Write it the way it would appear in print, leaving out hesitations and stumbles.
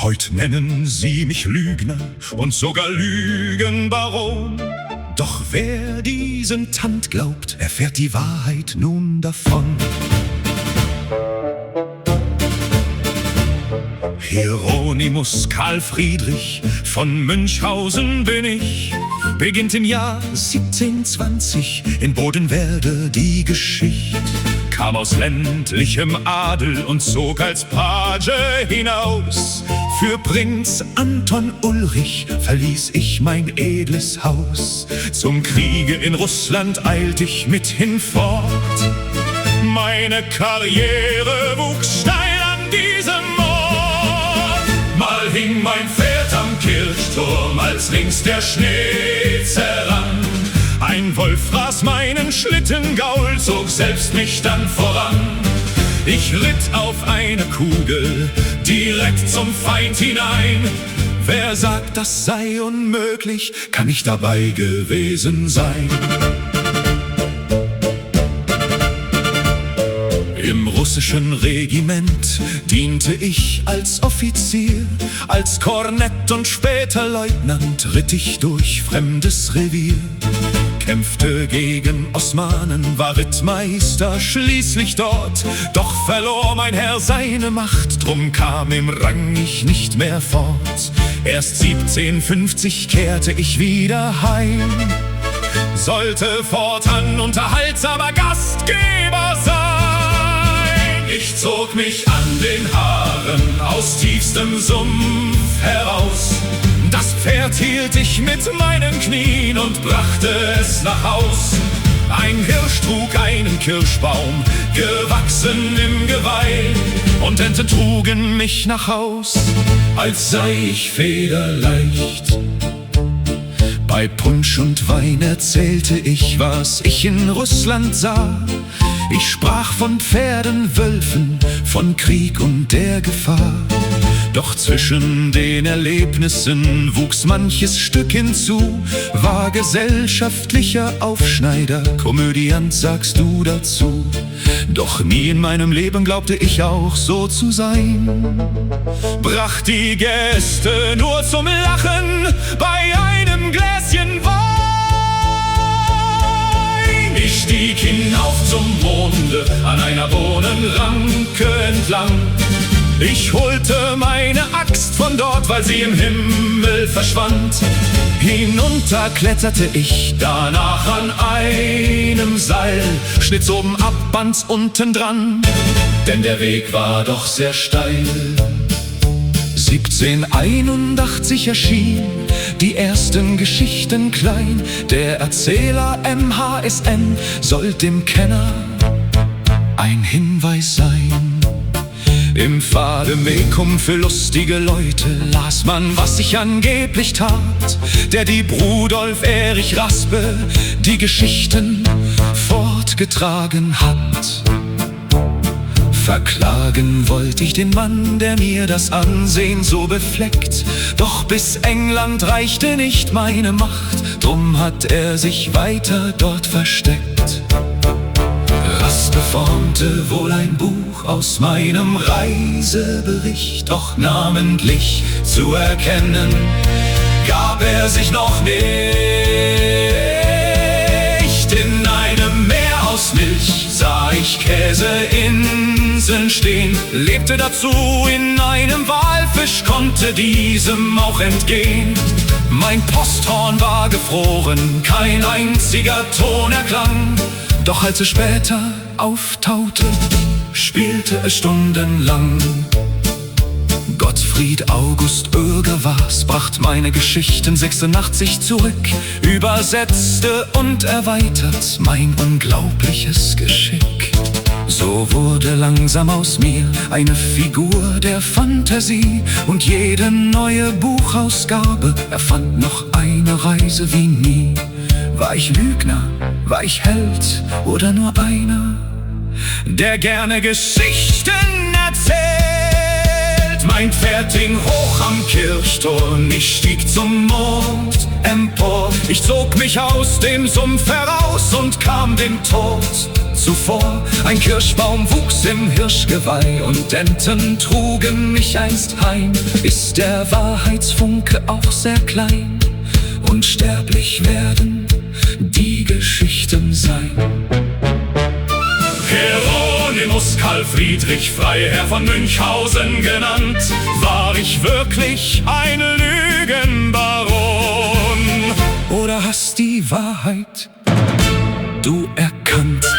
Heut nennen sie mich Lügner und sogar Lügenbaron. Doch wer diesen Tand glaubt, erfährt die Wahrheit nun davon. Hieronymus Karl Friedrich von Münchhausen bin ich. Beginnt im Jahr 1720 in Bodenwerde die Geschichte. Kam aus ländlichem Adel und zog als Page hinaus. Für Prinz Anton Ulrich verließ ich mein edles Haus. Zum Kriege in Russland eilt ich mit hinfort. Meine Karriere wuchs steil an diesem Ort. Mal hing mein Pferd am Kirchturm, als rings der Schnee zerrann. Ein Wolf fraß meinen Schlittengaul, zog selbst mich dann voran. Ich ritt auf eine Kugel, direkt zum Feind hinein. Wer sagt, das sei unmöglich, kann nicht dabei gewesen sein. Im russischen Regiment diente ich als Offizier. Als Kornett und später Leutnant ritt ich durch fremdes Revier. Kämpfte gegen Osmanen, war Rittmeister schließlich dort. Doch verlor mein Herr seine Macht, drum kam im Rang ich nicht mehr fort. Erst 1750 kehrte ich wieder heim, sollte fortan unterhaltsamer Gastgeber sein. Ich zog mich an den Haaren aus tiefstem Sumpf heraus. Das Pferd hielt ich mit meinen Knien und brachte es nach Haus. Ein Hirsch trug einen Kirschbaum, gewachsen im Geweih, und Enten trugen mich nach Haus, als sei ich federleicht. Bei Punsch und Wein erzählte ich, was ich in Russland sah. Ich sprach von Pferden, Wölfen, von Krieg und der Gefahr. Doch zwischen den Erlebnissen wuchs manches Stück hinzu. War gesellschaftlicher Aufschneider, Komödiant sagst du dazu. Doch nie in meinem Leben glaubte ich auch so zu sein. Bracht die Gäste nur zum Lachen bei einem Gläschen Wein. Ich stieg hinauf zum Monde an einer Bohnenranke entlang. Ich holte meine Axt von dort, weil sie im Himmel verschwand. Hinunter kletterte ich danach an einem Seil, schnitt's oben ab, band's unten dran, denn der Weg war doch sehr steil. 1781 erschienen die ersten Geschichten klein. Der Erzähler MHSN soll dem Kenner ein Hinweis sein. Im Vademekum für lustige Leute las man, was ich angeblich tat. Der Dieb Rudolf Erich Raspe die Geschichten fortgetragen hat. Verklagen wollte ich den Mann, der mir das Ansehen so befleckt. Doch bis England reichte nicht meine Macht, drum hat er sich weiter dort versteckt. Raspe formte wohl ein Buch aus meinem Reisebericht, doch namentlich zu erkennen gab er sich noch nicht. In einem Meer aus Milch sah ich Käseinseln stehen, lebte dazu in einem Walfisch, konnte diesem auch entgehen. Mein Posthorn war gefroren, kein einziger Ton erklang. Doch als es später auftaute, spielte es stundenlang. Gottfried August Oeger war's, bracht meine Geschichten 86 zurück, übersetzte und erweitert mein unglaubliches Geschick. So wurde langsam aus mir eine Figur der Fantasie, und jede neue Buchausgabe erfand noch eine Reise wie nie. War ich Lügner, war ich Held oder nur einer, der gerne Geschichten erzählt? Mein Pferd hing hoch am Kirchturm, ich stieg zum Mond empor. Ich zog mich aus dem Sumpf heraus und kam dem Tod zuvor. Ein Kirschbaum wuchs im Hirschgeweih und Enten trugen mich einst heim. Ist der Wahrheitsfunke auch sehr klein? Unsterblich werden die Geschichten sein. Hieronymus Karl Friedrich Freiherr von Münchhausen genannt, war ich wirklich ein Lügenbaron? Oder hast die Wahrheit du erkannt?